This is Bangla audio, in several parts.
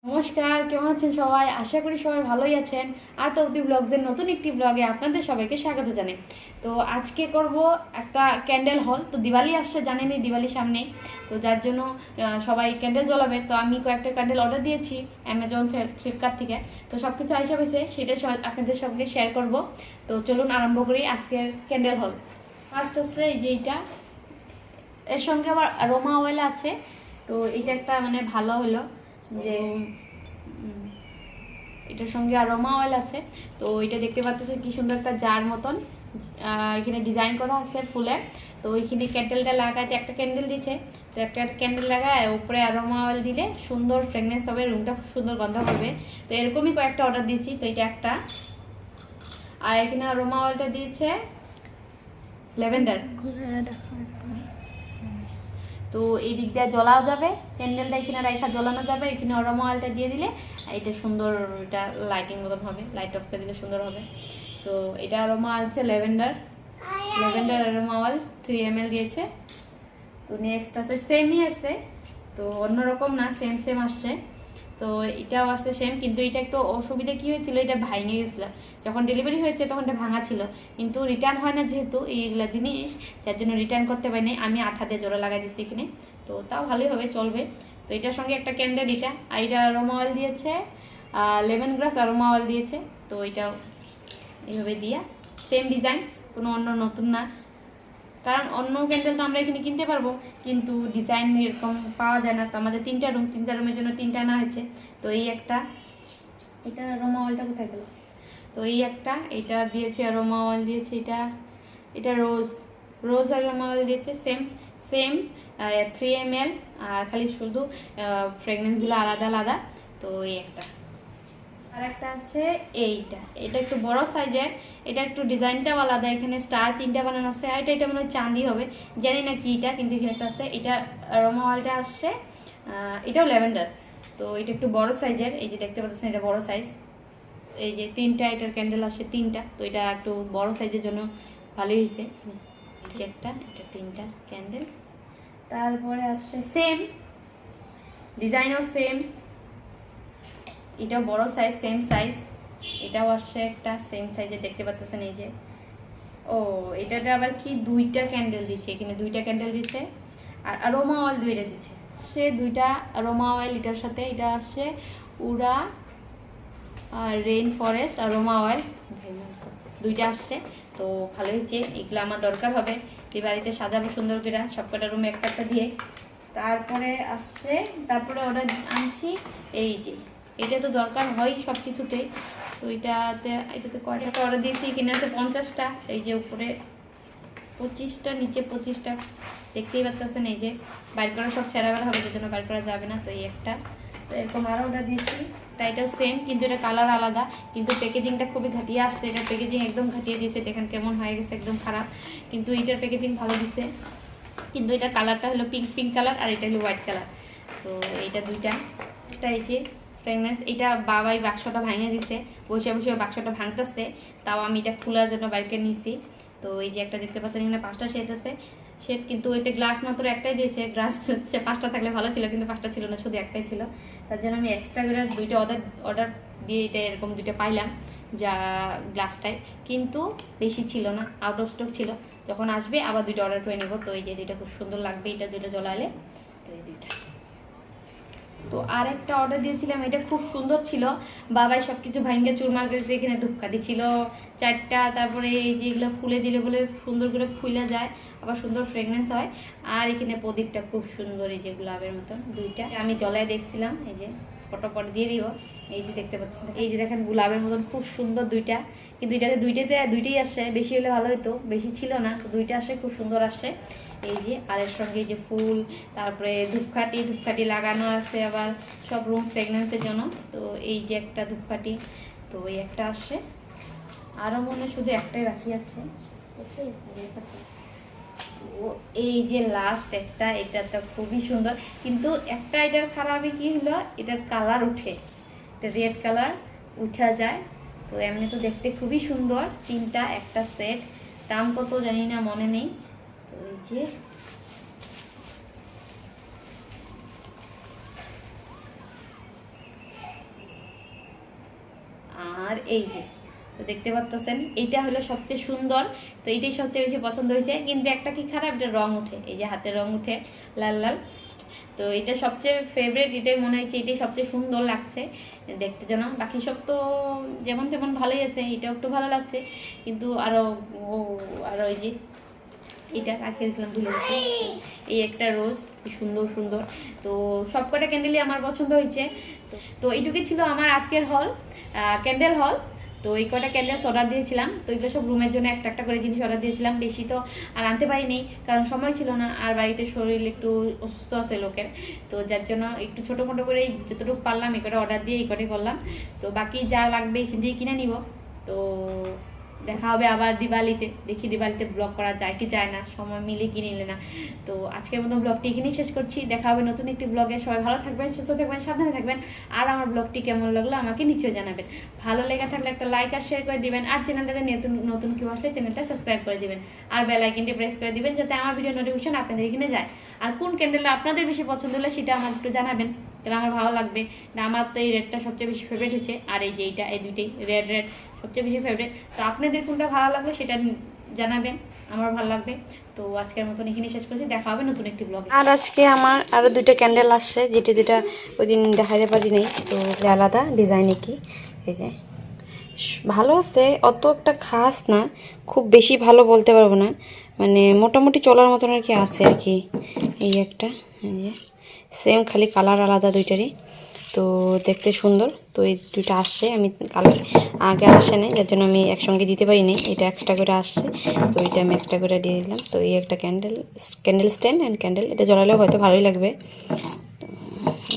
নমস্কার, কেমন আছেন সবাই? আশা করি সবাই ভালোই আছেন। আর তৌতি ব্লগসের নতুন একটি ব্লগে আপনাদের সবাইকে স্বাগত জানাই। তো আজকে করব একটা ক্যান্ডেল হল। তো দিওয়ালি আসছে, জানেনই দিওয়ালি সামনে। তো যার জন্য সবাই ক্যান্ডেল জ্বলাবে। তো আমি কয়েকটা ক্যান্ডেল অর্ডার দিয়েছি অ্যামাজন, ফ্লিপকার্ট থেকে। তো সব কিছু আইসা হয়েছে, সেটা আপনাদের সঙ্গে শেয়ার করব। তো চলুন আরম্ভ করি আজকের ক্যান্ডেল হল। ফার্স্ট হচ্ছে এই যে এইটা, এর সঙ্গে আবার অ্যারোমা অয়েল আছে। তো এটা একটা মানে ভালো হলো যে এটার সঙ্গে অ্যারোমা অয়েল আছে। তো এটা দেখতে পাচ্ছেন কি সুন্দর একটা জার মতন এখানে ডিজাইন করা আছে ফুলের। তো ওইখানে ক্যান্ডেলটা লাগাতে একটা ক্যান্ডেল দিচ্ছে। তো একটা ক্যান্ডেল লাগায় উপরে অ্যারোমা অয়েল দিলে সুন্দর ফ্রেগনেন্স হবে, রুমটা খুব সুন্দর গন্ধ হবে। তো এরকমই কয়েকটা অর্ডার দিয়েছি। তো এটা একটা, আর এখানে অ্যারোমা অয়েলটা দিয়েছে ল্যাভেন্ডার। তো এই দিক দিয়ে জ্বলাও যাবে, ক্যান্ডেলটা এখানে রাখা জ্বলানো যাবে। এখানে অ্যারোমা অয়েলটা দিয়ে দিলে এটা সুন্দর, এটা লাইটিং মতন হবে, লাইট অফ করে দিলে সুন্দর হবে। তো এটা অ্যারোমা আছে ল্যাভেন্ডার অ্যারোমা অয়েল 3 ml দিয়েছে। তো নেক্সট আছে সেমই আছে, তো অন্যরকম না, সেম আসছে। তো এটাও আসছে সেম, কিন্তু এটা একটু অসুবিধা কি হয়েছিল, এটা ভাঙে গেছিল যখন ডেলিভারি হয়েছে, তখন এটা ভাঙা ছিল। কিন্তু রিটার্ন হয় না যেহেতু এইগুলা জিনিস, যার জন্য রিটার্ন করতে পারিনি। আমি আঠা দিয়ে জোড়া লাগাই দিচ্ছি এখানে। তো তাও ভালোই হবে, চলবে। তো এটার সঙ্গে একটা ক্যান্ডেল, এটা আর এটা অ্যারোমা অয়েল দিয়েছে, লেমন গ্রাস অ্যারোমা অয়েল দিয়েছে। তো এটাও এইভাবে দিয়া সেম ডিজাইন, কোনো অন্য নতুন না। কারণ অন্য ক্যান্ডেল তো আমরা এখানে কিনতে পারবো, কিন্তু ডিজাইন এরকম পাওয়া যায় না। তো আমাদের তিনটা রুমের জন্য তিনটা আনা হয়েছে। তো এই একটা, এটা অ্যারোমা অয়েলটা কোথায় গেল? তো এই একটা, এটা দিয়েছে অ্যারোমা অয়েল দিয়েছে। এটা রোজ অ্যারোমা অয়েল দিয়েছে, সেম 3 ml। আর খালি শুধু ফ্রেগনেন্সগুলো আলাদা আলাদা। তো এই একটা, আর একটা আছে এটা একটু বড় সাইজের। এটা একটু ডিজাইনটাও আলাদা, এখানে স্টার 3টা বানানো আছে। আর এটা মনে হয় চাঁদি হবে, জানি না কি এটা, কিন্তু এখানে একটা আছে। এটা অ্যারোমা অয়েলটা আসছে, এটাও ল্যাভেন্ডার। তো এটা একটু বড় সাইজের, এই যে দেখতে পাচ্ছেন এটা বড় সাইজ। এই যে 3টা এটার ক্যান্ডেল আসছে 3টা। তো এটা একটু বড় সাইজের জন্য ভালোই হয়েছে। এটা 3টা ক্যান্ডেল। তারপরে আসছে সেম ডিজাইনও সেম, এটাও বড় সাইজ, সেম সাইজ। এটাও আসছে একটা সেম সাইজে, দেখতে পাচ্ছেন এই যে। ও এটাতে আবার কি 2টা ক্যান্ডেল দিচ্ছে, এখানে 2টা ক্যান্ডেল দিচ্ছে। আর অ্যারোমা অয়েল 2টা দিচ্ছে, সে 2টা অ্যারোমা অয়েল। এটার সাথে এটা আসছে উড়া আর রেইন ফরেস্ট অ্যারোমা অয়েল, 2টা আসছে। তো ভালো হয়েছে, এগুলো আমার দরকার হবে। এই বাড়িতে সাজাবো সুন্দর করে, সবকটা রুমে একটা একটা দিয়ে। তারপরে অর্ডার আনছি এই যে, এটা তো দরকার হয় সব কিছুতেই। তো এটাতে কয়টা অর্ডার দিয়েছি, এখানে আছে 50টা। এই যে উপরে 25টা, নিচে 25টা, দেখতেই পাচ্ছেন। এই যে বাইর করা সব ছেঁড়া বেড়া হবে, সেজন্য বাইর করা যাবে না। তো এই একটা, তো এরকম আরও অর্ডার দিয়েছি। তাই এটাও সেম, কিন্তু এটা কালার আলাদা। কিন্তু প্যাকেজিংটা খুবই ঘাটিয়ে আসছে, এটার প্যাকেজিং একদম ঘাটিয়ে দিয়েছে। দেখেন কেমন হয়ে গেছে, একদম খারাপ। কিন্তু এটার প্যাকেজিং ভালো দিছে, কিন্তু এটার কালারটা হলো পিঙ্ক কালার, আর এটা হলো হোয়াইট কালার। তো এইটা 2টা। এটা এই যে ফ্রেগনেন্স, এটা বাবাই বাক্সটা ভাঙে দিছে, বসে বসে বাক্সটা ভাঙতেছে। তাও আমি এটা খোলার জন্য বাইরে নিয়েছি। তো এই যে একটা দেখতে পাচ্ছেন, এখানে 5টা শেড আছে। শেড কিন্তু এটা গ্লাস মাত্র একটাই দিয়েছে, গ্লাস হচ্ছে 5টা থাকলে ভালো ছিল, কিন্তু 5টা ছিল না, শুধু একটাই ছিল। তার জন্য আমি এক্সট্রা করে 2টা অর্ডার দিয়ে এটা এরকম 2টা পাইলাম, যা গ্লাসটায়। কিন্তু বেশি ছিল না, আউট অফ স্টক ছিল। যখন আসবে আবার 2টা অর্ডার করে নেব। তো এই যে 2টা খুব সুন্দর লাগবে, এটা যেটা জ্বলালে। তো এই 2টা। তো আর একটা অর্ডার দিয়েছিলাম, এটা খুব সুন্দর ছিল। বাবাই সব কিছু ভাঙ্গে চুরমার করেছে। এখানে ধূপকাঠি ছিল 4টা। তারপরে এই যে এগুলো খুলে দিলে বলে সুন্দর করে খুলে যায়, আবার সুন্দর ফ্রেগনেন্স হয়। আর এখানে প্রদীপটা খুব সুন্দর, এই যে গোলাপের মতন 2টা আমি জ্বলায় দেখছিলাম। এই যে ফটোফট দিয়ে দিব, এই যে দেখতে পাচ্ছেন, এই যে দেখেন গোলাপের মতন খুব সুন্দর 2টা। কিন্তু এটাতে 2টাই আসছে, বেশি হলে ভালো হতো, বেশি ছিল না। তো 2টা আসে, খুব সুন্দর আসে। এই যে আর এর সঙ্গে এই যে ফুল, তারপরে ধূপকাঠি লাগানো আছে আবার, সব রুম ফ্রেগনেন্সের জন্য। তো এই যে একটা ধূপকাঠি, তো এই একটা আসছে। আরও মনে শুধু একটাই বাকি আছে। ও এই যে লাস্ট একটা, এটা তো খুবই সুন্দর। কিন্তু একটা এটার খারাপই কি হলো, এটার কালার উঠে, এটা রেড কালার উঠা যায়। তো এমনি তো দেখতে খুবই সুন্দর। 3টা একটা সেট, দাম কত জানি না, মনে নেই। তো এই যে আর এই যে তো দেখতে পাচ্ছেন এইটা হলো সবচেয়ে সুন্দর, তো এইটাই সবচেয়ে বেশি পছন্দ হয়েছে। কিন্তু একটা কি খারাপ, এটা রং উঠে, এই যে হাতে রং উঠে লাল লাল। তো এটা সবচেয়ে ফেভারিট, এটাই মনে হয়েছে এটাই সবচেয়ে সুন্দর লাগছে দেখতে যেন। বাকি সব তো যেমন তেমন ভালোই আছে, এটাও একটু ভালো লাগছে। কিন্তু আরও আরও এই যে এটা রাখিয়েছিলাম ভুলে গেছি, এই একটা রোজ, কি সুন্দর সুন্দর। তো সব কটা ক্যান্ডেলই আমার পছন্দ হয়েছে। তো এইটুকুই ছিল আমার আজকের হল, ক্যান্ডেল হল। তো এই কটা ক্যান্ডেলস অর্ডার দিয়েছিলাম, তো এগুলো সব রুমের জন্য একটা একটা করে জিনিস অর্ডার দিয়েছিলাম। বেশি তো আর আনতে পারিনি, কারণ সময় ছিল না, আর বাড়িতে শরীর একটু অসুস্থ আছে লোকের। তো যার জন্য একটু ছোটো মোটো করে যতটুকু পারলাম এই কটা অর্ডার দিয়ে এই কটাই করলাম। তো বাকি যা লাগবে এখান থেকে কিনে নিব। তো দেখা হবে আবার দিওয়ালিতে, দেখি দিওয়ালিতে ব্লগ করা যায় কি যায় না, সময় মিলে কি নিলে না। তো আজকের মতো ব্লগটি এখানেই শেষ করছি, দেখা হবে নতুন একটি ব্লগে। সবাই ভালো থাকবেন, সুস্থ থাকবেন, সাবধানে থাকবেন। আর আমার ব্লগটি কেমন লাগলো আমাকে নিশ্চয়ই জানাবেন। ভালো লেগে থাকলে একটা লাইক আর শেয়ার করে দিবেন, আর চ্যানেলটাতে নতুন নতুন কেউ আসলে চ্যানেলটা সাবস্ক্রাইব করে দিবেন, আর বেল আইকনটি প্রেস করে দিবেন যাতে আমার ভিডিও নোটিফিকেশন আপনাদের এখানে যায়। আর কোন ক্যান্ডেলটা আপনাদের বেশি পছন্দ হলে সেটা আমার একটু জানাবেন, তাহলে আমার ভালো লাগবে। আমার তো এই রেডটা সবচেয়ে বেশি ফেভারিট হচ্ছে, আর এই যে এইটা, এই দুইটাই রেড রেড সবচেয়ে বেশি ফেভারিট। তো আপনাদের কোনটা ভালো লাগবে সেটা জানাবেন, আমার ভালো লাগবে। তো আজকের মতন এখানে শেষ করছি, দেখা হবে নতুন একটি ব্লগে। আর আজকে আমার আরও দুইটা ক্যান্ডেল আসছে, যেটা ওই দিন দেখাতে পারি নেই, তো আলাদা ডিজাইনে কি এই যে ভালো আছে, অত একটা খাস না, খুব বেশি ভালো বলতে পারবো না, মানে মোটামুটি চলার মতন আর কি আছে আর কি। এই একটা, এই যে সেম, খালি কালার আলাদা দুইটারই, তো দেখতে সুন্দর। তো এই দুইটা আসছে, আমি কালার আগে আসে নাই, যার জন্য আমি একসঙ্গে দিতে পারিনি, এটা এক্সট্রা করে আসছে, তো এটা আমি এক্সট্রা করে দিয়ে দিলাম। তো এই একটা ক্যান্ডেল স্ট্যান্ড অ্যান্ড ক্যান্ডেল, এটা জ্বালালেও হয়তো ভালোই লাগবে।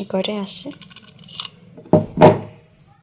এই কয়টাই আসছে।